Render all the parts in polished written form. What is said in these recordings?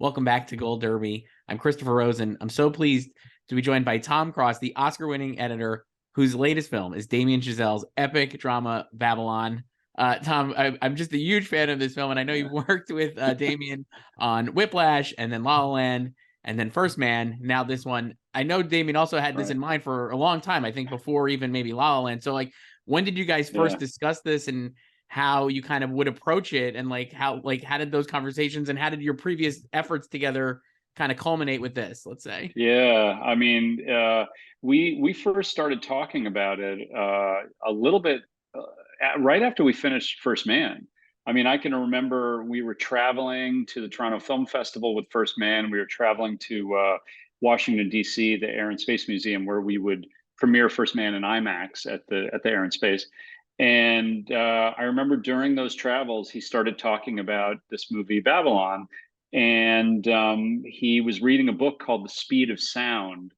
Welcome back to Gold Derby. I'm Christopher Rosen. I'm so pleased to be joined by Tom Cross, the Oscar-winning editor, whose latest film is Damien Chazelle's epic drama Babylon. Tom, I'm just a huge fan of this film, and I know you've worked with Damien on Whiplash, and then La La Land, and then First Man. Now this one. I know Damien also had this in mind for a long time. I think before even maybe La La Land. So, when did you guys first discuss this, and how you kind of would approach it, and how did those conversations and how did your previous efforts together kind of culminate with this, let's say? Yeah, I mean, we first started talking about it a little bit right after we finished First Man. I mean, I can remember we were traveling to the Toronto Film Festival with First Man. We were traveling to Washington, D.C., the Air and Space Museum, where we would premiere First Man in IMAX at the Air and Space. And I remember during those travels, he started talking about this movie Babylon, and he was reading a book called The Speed of Sound,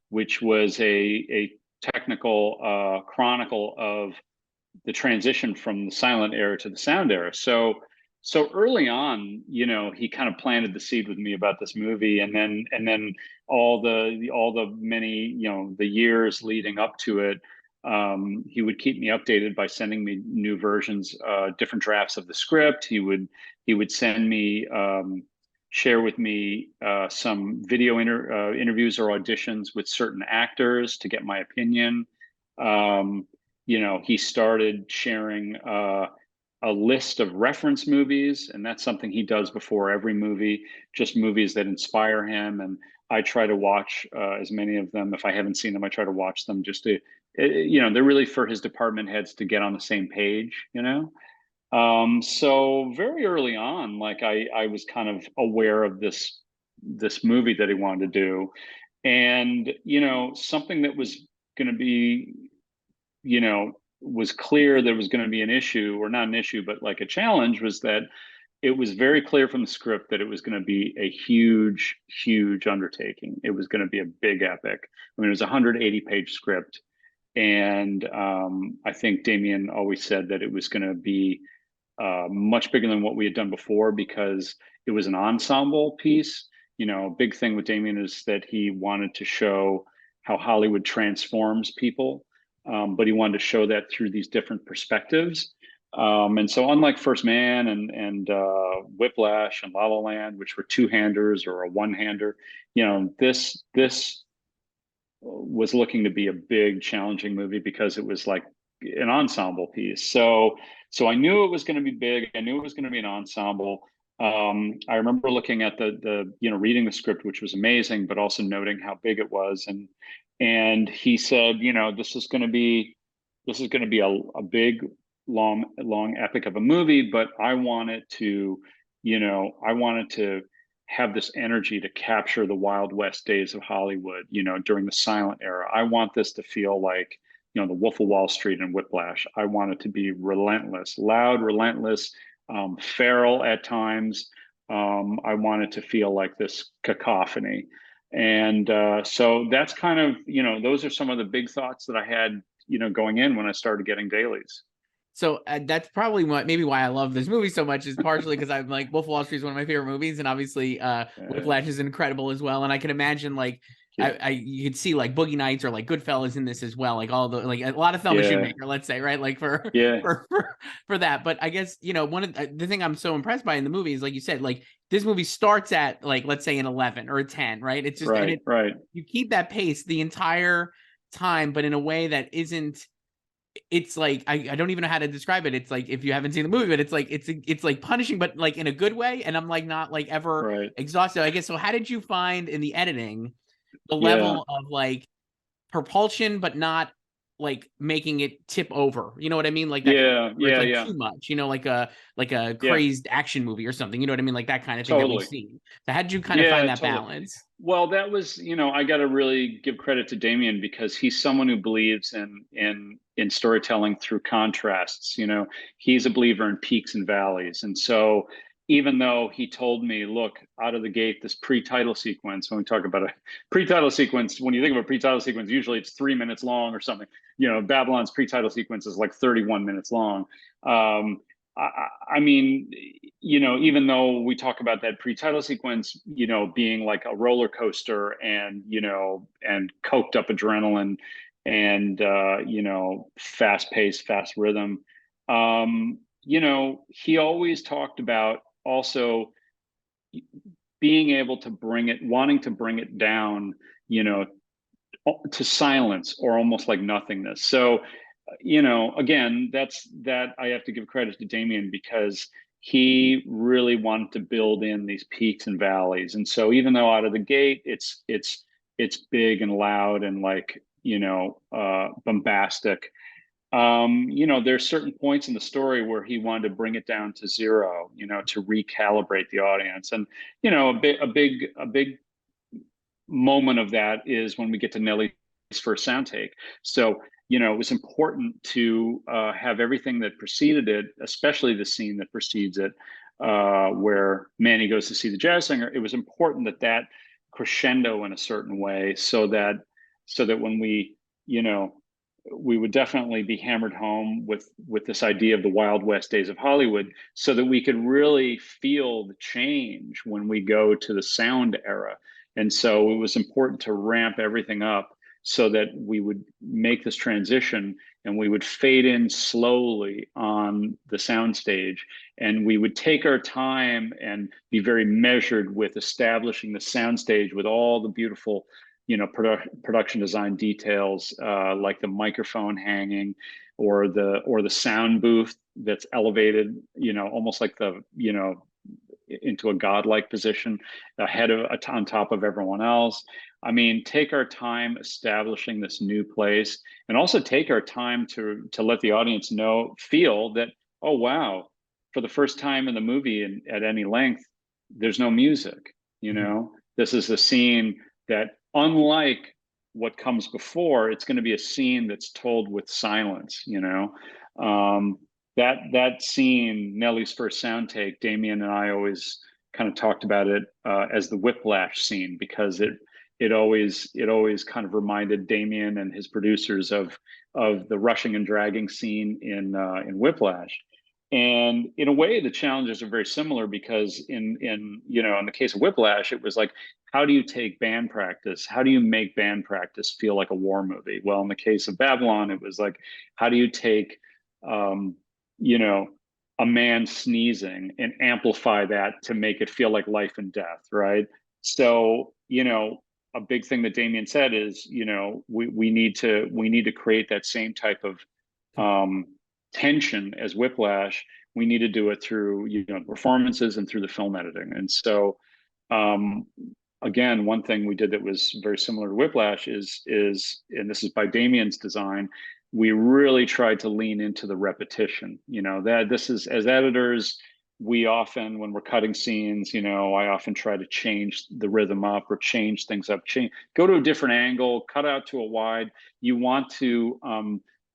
which was a technical chronicle of the transition from the silent era to the sound era. So early on, he kind of planted the seed with me about this movie, and then all the many, the years leading up to it, he would keep me updated by sending me new versions, different drafts of the script. He would send me, share with me some video interviews or auditions with certain actors to get my opinion. He started sharing a list of reference movies, and that's something he does before every movie, just movies that inspire him. And I try to watch as many of them. If I haven't seen them, I try to watch them just to, they're really for his department heads to get on the same page, So very early on, I was kind of aware of this movie that he wanted to do. And, something that was going to be, was clear there was going to be an issue, or not an issue, but like a challenge, was that it was very clear from the script that it was going to be a huge, huge undertaking. It was going to be a big epic. I mean, it was a 180-page script. And I think Damien always said that it was going to be much bigger than what we had done before, because it was an ensemble piece. A big thing with Damien is that he wanted to show how Hollywood transforms people, but he wanted to show that through these different perspectives. And so, unlike First Man and Whiplash and La La Land, which were two-handers or a one-hander, this was looking to be a big, challenging movie because it was like an ensemble piece. So I knew it was going to be big. I knew it was going to be an ensemble. I remember looking at the reading the script, which was amazing, but also noting how big it was. And he said, this is going to be a big, long epic of a movie, but I wanted to have this energy to capture the Wild West days of Hollywood, during the silent era. I want this to feel like, the Wolf of Wall Street and Whiplash. I want it to be relentless, loud, relentless, feral at times. I want it to feel like this cacophony. And so that's kind of, those are some of the big thoughts that I had, going in when I started getting dailies. So that's probably maybe why I love this movie so much, is partially because I'm like, Wolf of Wall Street is one of my favorite movies, and obviously Whiplash is incredible as well. And I can imagine you could see like Boogie Nights or like Goodfellas in this as well, like all the a lot of Thelma Schoonmaker, let's say, right? Like for that. But I guess one of the thing I'm so impressed by in the movie is, like you said, like this movie starts at let's say an 11 or a 10, right? It's just right. You keep that pace the entire time, but in a way that isn't. It's like I don't even know how to describe it. It's like, if you haven't seen the movie, but it's like punishing, but like in a good way. And I'm like not like ever exhausted, I guess. So how did you find in the editing the level of like propulsion, but not like making it tip over? You know what I mean? Like that too much. Like a crazed action movie or something. You know what I mean? Like that kind of thing that we've seen. So how did you kind of find that balance? Well, that was, I got to really give credit to Damien, because he's someone who believes in storytelling through contrasts. He's a believer in peaks and valleys. And so even though he told me, look, out of the gate, this pre-title sequence, when we talk about a pre-title sequence, when you think of a pre-title sequence, usually it's 3 minutes long or something. Babylon's pre-title sequence is like 31 minutes long. I mean, even though we talk about that pre-title sequence, being like a roller coaster and, and coked up adrenaline and, fast pace, fast rhythm, he always talked about also being able to wanting to bring it down, to silence or almost like nothingness. So, again, that I have to give credit to Damien, because he really wanted to build in these peaks and valleys. And so even though out of the gate it's big and loud and like, bombastic, there's certain points in the story where he wanted to bring it down to zero, to recalibrate the audience. And, a big moment of that is when we get to Nellie's first sound take. So, it was important to have everything that preceded it, especially the scene that precedes it, where Manny goes to see the jazz singer. It was important that crescendo in a certain way, so that when we would definitely be hammered home with this idea of the Wild West days of Hollywood, so that we could really feel the change when we go to the sound era. And so it was important to ramp everything up so that we would make this transition and we would fade in slowly on the soundstage. And we would take our time and be very measured with establishing the soundstage with all the beautiful, production design details, like the microphone hanging, or the sound booth that's elevated, almost like into a godlike position on top of everyone else. I mean, take our time establishing this new place, and also take our time to let the audience feel that, oh wow, for the first time in the movie and at any length, there's no music. This is a scene that, unlike what comes before, it's going to be a scene that's told with silence. That scene, Nellie's first sound take, Damien and I always kind of talked about it as the Whiplash scene, because it always kind of reminded Damien and his producers of the rushing and dragging scene in Whiplash. And in a way, the challenges are very similar, because in the case of Whiplash, it was like, how do you take band practice? How do you make band practice feel like a war movie? Well, in the case of Babylon, it was like, how do you take a man sneezing and amplify that to make it feel like life and death, right? So, a big thing that Damien said is, we need to create that same type of tension as Whiplash. We need to do it through, performances and through the film editing. And so, again, one thing we did that was very similar to Whiplash is, and this is by Damien's design, we really tried to lean into the repetition. That this is, as editors, we often, when we're cutting scenes, I often try to change the rhythm up or change things up, go to a different angle, cut out to a wide. You want to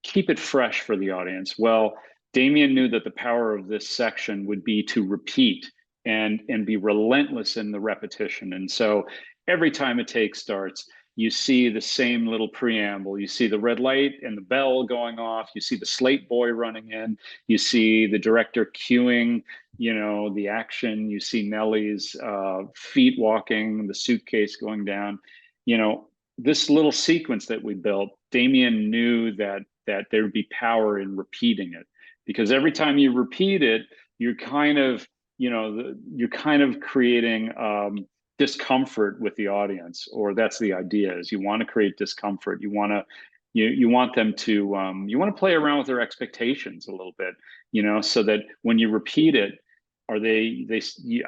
keep it fresh for the audience. Well, Damien knew that the power of this section would be to repeat and be relentless in the repetition. And so every time a take starts, you see the same little preamble. You see the red light and the bell going off. You see the slate boy running in. You see the director cueing, the action. You see Nellie's feet walking, the suitcase going down. This little sequence that we built, Damien knew that there would be power in repeating it, because every time you repeat it, you're kind of creating discomfort with the audience, or that's the idea, is you want to create discomfort. You want them to you want to play around with their expectations a little bit, so that when you repeat it, I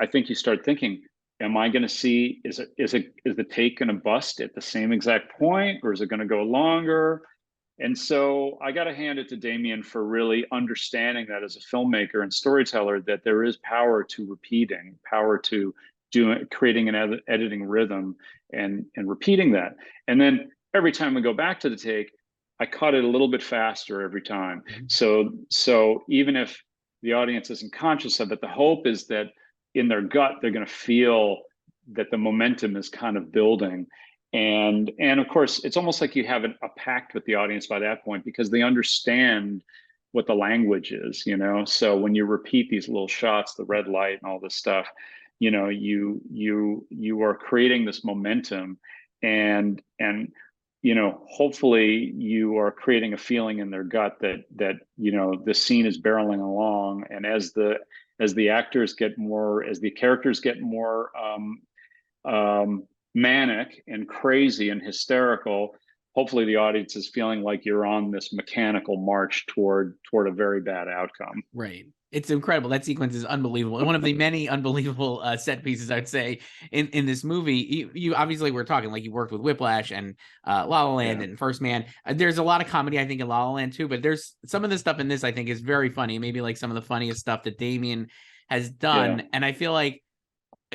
think you start thinking, am I going to see, is the take going to bust at the same exact point, or is it going to go longer? And so I got to hand it to Damien for really understanding that as a filmmaker and storyteller, that there is power to repeating, power to creating an editing rhythm and repeating that. And then every time we go back to the take, I cut it a little bit faster every time. So even if the audience isn't conscious of it, the hope is that in their gut, they're going to feel that the momentum is kind of building. And of course, it's almost like you have a pact with the audience by that point, because they understand what the language is, you know. So when you repeat these little shots, the red light and all this stuff, you know, you are creating this momentum, and you know, hopefully you are creating a feeling in their gut that you know the scene is barreling along, and as the actors get more, as the characters get more manic and crazy and hysterical, hopefully the audience is feeling like you're on this mechanical march toward a very bad outcome. Right. It's incredible. That sequence is unbelievable. And one of the many unbelievable set pieces, I'd say, in this movie. You obviously were talking like you worked with Whiplash and La La Land Yeah, and First Man. There's a lot of comedy, I think, in La La Land too, but there's some of the stuff in this I think is very funny. Maybe like some of the funniest stuff that Damien has yeah, done. And I feel like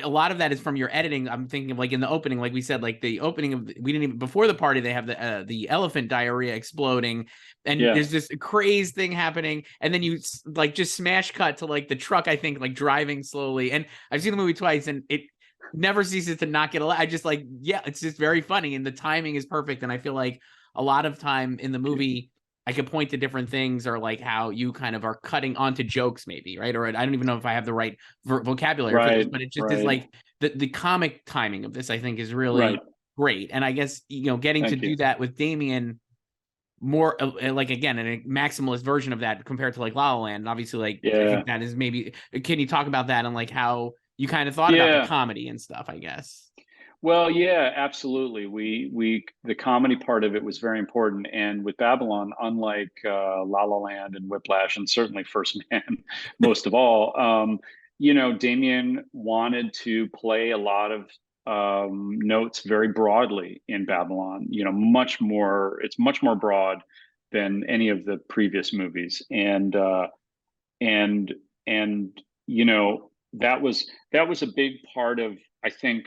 a lot of that is from your editing. I'm thinking of like in the opening, like we said, like the opening of we didn't even before the party they have the elephant diarrhea exploding, and yeah, there's this crazed thing happening, and then you like just smash cut to like the truck, I think, like driving slowly. And I've seen the movie twice, and it never ceases to not get a. I just like, yeah, it's just very funny, and the timing is perfect. And I feel like a lot of time in the movie I could point to different things, or like how you kind of are cutting onto jokes, maybe, right? Or I don't even know if I have the right vocabulary for this, right, but it just is right, like the comic timing of this, I think, is right. really great. And I guess, you know, getting to Thank do you. that with Damien more like again, a maximalist version of that compared to like La La Land. And obviously, like I Yeah, think that is maybe. Can you talk about that and like how you kind of thought about the yeah. comedy and stuff? I guess. Well, yeah, absolutely. We the comedy part of it was very important, and with Babylon, unlike La La Land and Whiplash, and certainly First Man, most of all, you know, Damien wanted to play a lot of notes very broadly in Babylon. You know, much more. It's much more broad than any of the previous movies, and and you know that was a big part of, I think,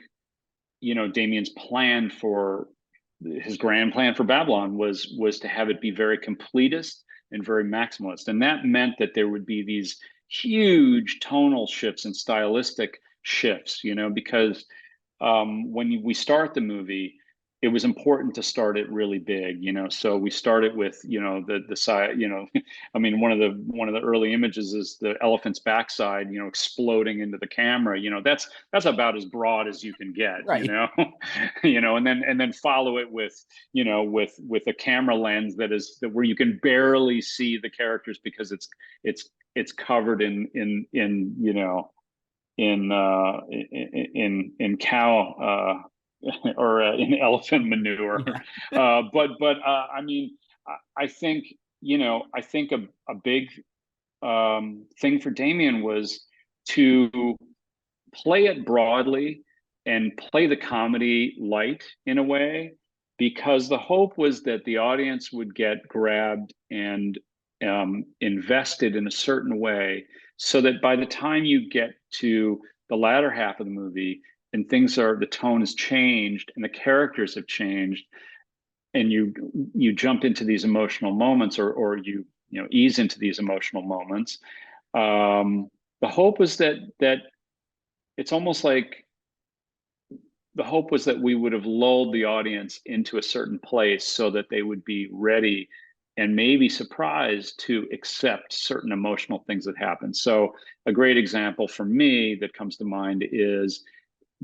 you know, Damien's plan for his grand plan for Babylon was to have it be very completist and very maximalist, and that meant that there would be these huge tonal shifts and stylistic shifts. You know, because when we start the movie, it was important to start it really big, you know. So we started with, you know, the side, you know, I mean, one of the early images is the elephant's backside, you know, exploding into the camera. You know, that's about as broad as you can get, you Right. know, you know, and then follow it with, you know, with a camera lens that is that where you can barely see the characters because it's covered in you know in cow or in elephant manure. Yeah. But I mean, I think, you know, I think a big thing for Damien was to play it broadly and play the comedy light in a way, because the hope was that the audience would get grabbed and invested in a certain way, so that by the time you get to the latter half of the movie and things are, the tone has changed and the characters have changed, and you jump into these emotional moments, or you know, ease into these emotional moments. The hope was that it's almost like the hope was that we would have lulled the audience into a certain place so that they would be ready and maybe surprised to accept certain emotional things that happen. So a great example for me that comes to mind is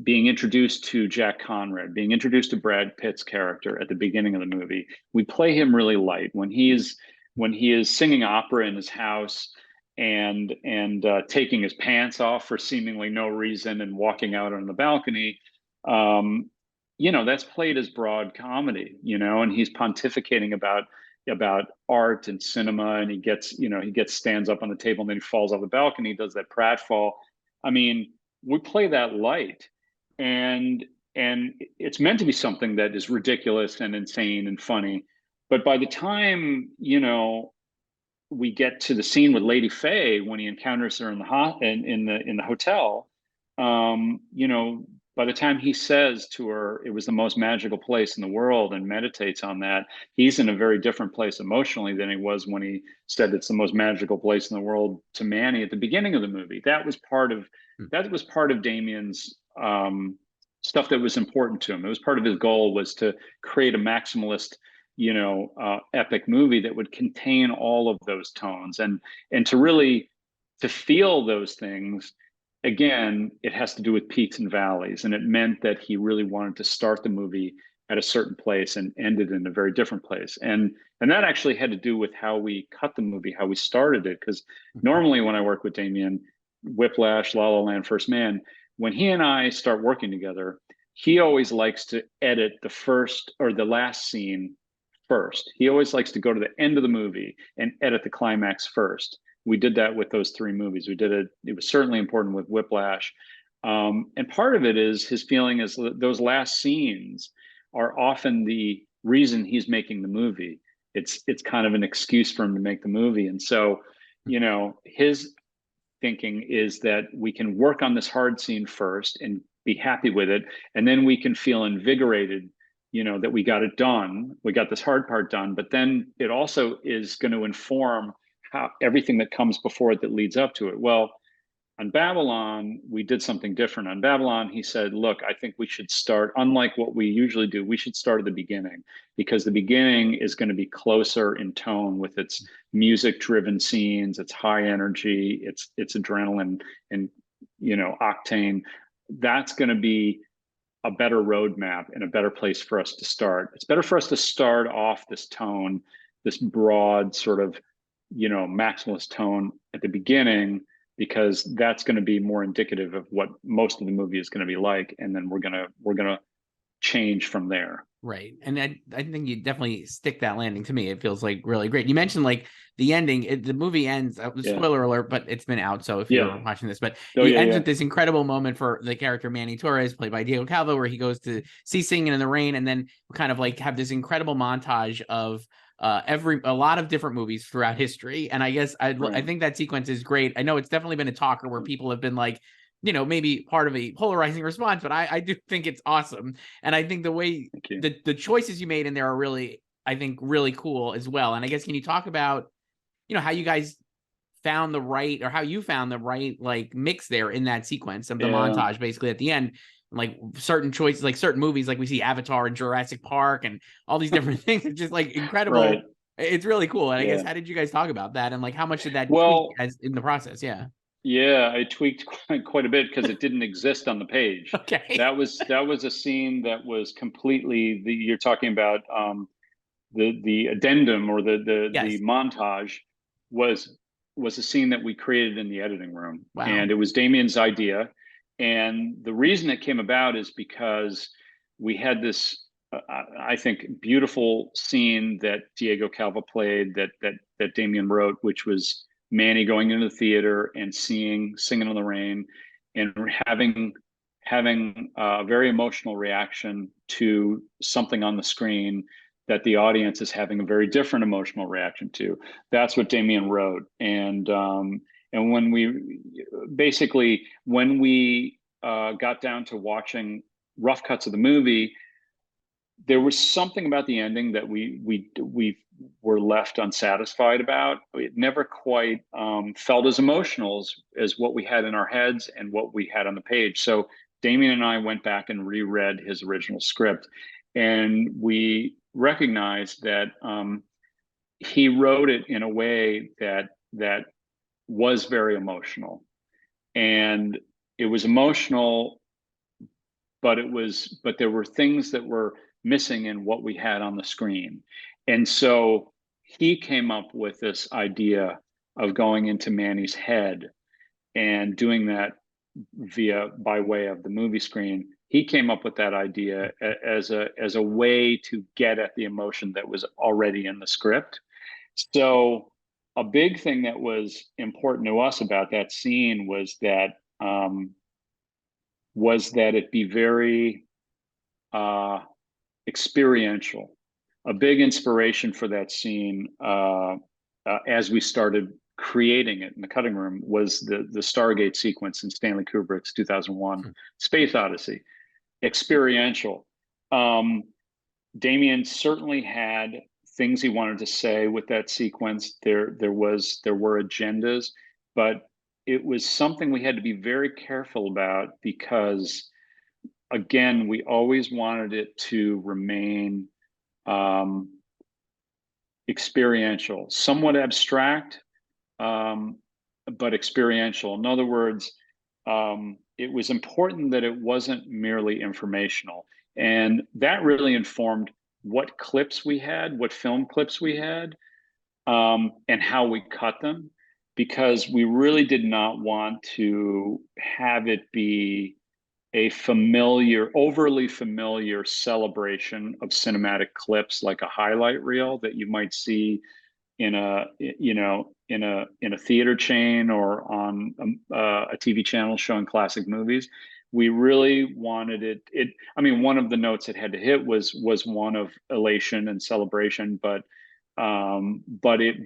being introduced to Jack Conrad, being introduced to Brad Pitt's character at the beginning of the movie. We play him really light when he is singing opera in his house and taking his pants off for seemingly no reason and walking out on the balcony. Um, you know, that's played as broad comedy, you know, and he's pontificating about art and cinema, and he gets, you know, he gets stands up on the table and then he falls off the balcony, does that pratfall. I mean, we play that light, and it's meant to be something that is ridiculous and insane and funny. But by the time, you know, we get to the scene with Lady Faye when he encounters her in the in the hotel, you know, by the time he says to her it was the most magical place in the world and meditates on that, he's in a very different place emotionally than he was when he said it's the most magical place in the world to Manny at the beginning of the movie. That was part of Damien's stuff that was important to him. It was part of his goal, was to create a maximalist epic movie that would contain all of those tones, and to really to feel those things. Again, it has to do with peaks and valleys, and it meant that he really wanted to start the movie at a certain place and end it in a very different place. And that actually had to do with how we cut the movie, how we started it. Because normally when I work with Damien, Whiplash, La La Land, First Man, when he and I start working together, he always likes to edit the first or the last scene first. He always likes to go to the end of the movie and edit the climax first. We did that with those three movies. We did it. It was certainly important with Whiplash. And part of it is his feeling is that those last scenes are often the reason he's making the movie. It's kind of an excuse for him to make the movie. And so, his thinking is that we can work on this hard scene first and be happy with it, and then we can feel invigorated, that we got it done, we got this hard part done. But then it also is going to inform how everything that comes before it that leads up to it. Well, on Babylon, we did something different. On Babylon, he said, look, I think we should start, unlike what we usually do, we should start at the beginning, because the beginning is going to be closer in tone with its music-driven scenes, its high energy, its adrenaline and, octane. That's going to be a better roadmap and a better place for us to start. It's better for us to start off this tone, this broad sort of, maximalist tone at the beginning, because that's going to be more indicative of what most of the movie is going to be like, and then we're gonna change from there. Right. And I think you definitely stick that landing. To me, it feels like really great. You mentioned like the ending, the movie ends, spoiler alert, but it's been out, so if you're watching this, but it ends with this incredible moment for the character Manny Torres, played by Diego Calva, where he goes to see Singing in the Rain, and then kind of like have this incredible montage of a lot of different movies throughout history. And I guess I think that sequence is great. I know it's definitely been a talker where people have been like, maybe part of a polarizing response, but I do think it's awesome. And I think the way the choices you made in there are really, I think, really cool as well. And I guess, can you talk about, how you guys found the right, or how you found the right like mix there in that sequence of the montage, basically at the end, like certain choices, like certain movies, like we see Avatar and Jurassic Park and all these different things. It's just like incredible. Right. It's really cool. And I guess, how did you guys talk about that? And like, how much did that tweak as in the process? Yeah, I tweaked quite a bit because it didn't exist on the page. Okay. That was a scene that was completely you're talking about the addendum, or the montage was a scene that we created in the editing room. Wow. And it was Damien's idea. And the reason it came about is because we had this I think beautiful scene that Diego Calva played, that Damien wrote, which was Manny going into the theater and seeing Singing in the Rain, and having a very emotional reaction to something on the screen that the audience is having a very different emotional reaction to. That's what Damien wrote. And when we got down to watching rough cuts of the movie, there was something about the ending that we were left unsatisfied about. It never quite felt as emotional as what we had in our heads and what we had on the page. So Damien and I went back and reread his original script, and we recognized that he wrote it in a way that was very emotional, and it was emotional, but there were things that were missing in what we had on the screen. And so he came up with this idea of going into Manny's head and doing that by way of the movie screen. He came up with that idea as a way to get at the emotion that was already in the script. So a big thing that was important to us about that scene was that it be very experiential. A big inspiration for that scene, as we started creating it in the cutting room, was the Stargate sequence in Stanley Kubrick's 2001 Space Odyssey. Experiential. Damien certainly had things he wanted to say with that sequence. There were agendas, but it was something we had to be very careful about, because again, we always wanted it to remain experiential, somewhat abstract, but experiential. In other words, it was important that it wasn't merely informational. And that really informed what clips we had, what film clips we had, and how we cut them, because we really did not want to have it be a familiar, overly familiar celebration of cinematic clips, like a highlight reel that you might see in a in a theater chain or on a TV channel showing classic movies. We really wanted it. I mean, one of the notes it had to hit was one of elation and celebration, but it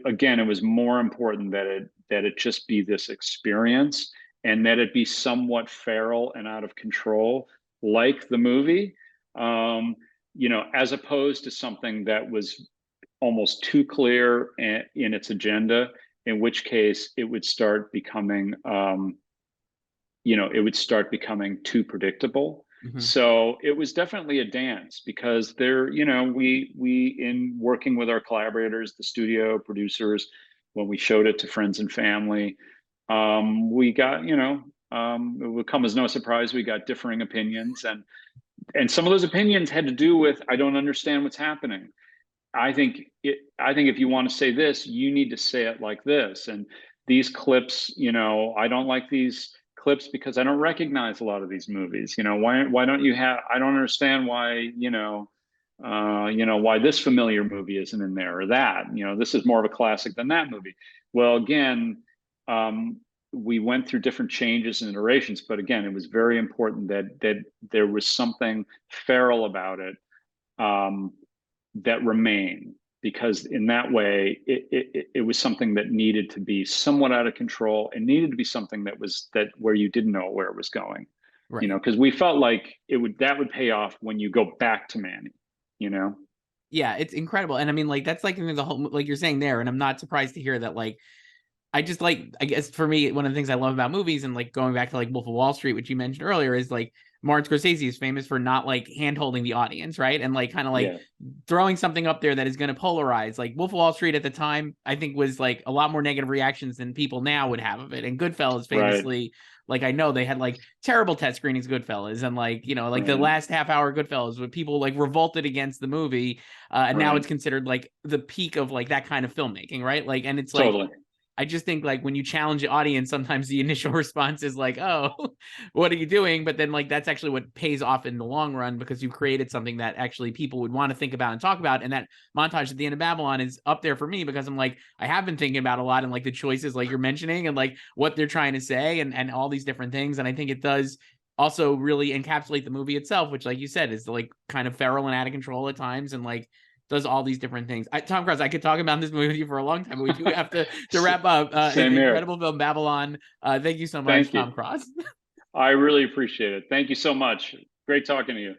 again, it was more important that it just be this experience, and that it be somewhat feral and out of control, like the movie, as opposed to something that was almost too clear in its agenda, in which case it would start becoming, too predictable. Mm-hmm. So it was definitely a dance, because we in working with our collaborators, the studio producers, when we showed it to friends and family, we got, it would come as no surprise, we got differing opinions, and some of those opinions had to do with, I don't understand what's happening. I think if you want to say this, you need to say it like this. And these clips, I don't like these clips because I don't recognize a lot of these movies. Why don't you have? I don't understand why why this familiar movie isn't in there, or that. This is more of a classic than that movie. Well, again, we went through different changes and iterations, but again, it was very important that there was something feral about it. That remain, because in that way it was something that needed to be somewhat out of control, and needed to be something that where you didn't know where it was going, Right. Because we felt like that would pay off when you go back to Manny. Yeah, it's incredible. And I mean, like, that's like the whole, like you're saying there, and I'm not surprised to hear that. Like, I just, like, I guess for me, one of the things I love about movies, and like going back to like Wolf of Wall Street, which you mentioned earlier, is like Martin Scorsese is famous for not like hand holding the audience, right? And like kind of like throwing something up there that is going to polarize. Like Wolf of Wall Street at the time, I think, was like a lot more negative reactions than people now would have of it. And Goodfellas famously, right. Like, I know they had like terrible test screenings of Goodfellas, and like, like the last half hour Goodfellas, where people like revolted against the movie, and now it's considered like the peak of like that kind of filmmaking, right? Like, and it's like, totally. I just think like when you challenge the audience, sometimes the initial response is like, oh, what are you doing? But then like that's actually what pays off in the long run, because you created something that actually people would want to think about and talk about. And that montage at the end of Babylon is up there for me, because I'm like, I have been thinking about a lot, and like the choices like you're mentioning, and like what they're trying to say, and all these different things. And I think it does also really encapsulate the movie itself, which, like you said, is like kind of feral and out of control at times, and like does all these different things. Tom Cruise, I could talk about this movie with you for a long time, but we do have to wrap up. Same here. Incredible film, Babylon. Thank you so much, Tom Cruise. I really appreciate it. Thank you so much. Great talking to you.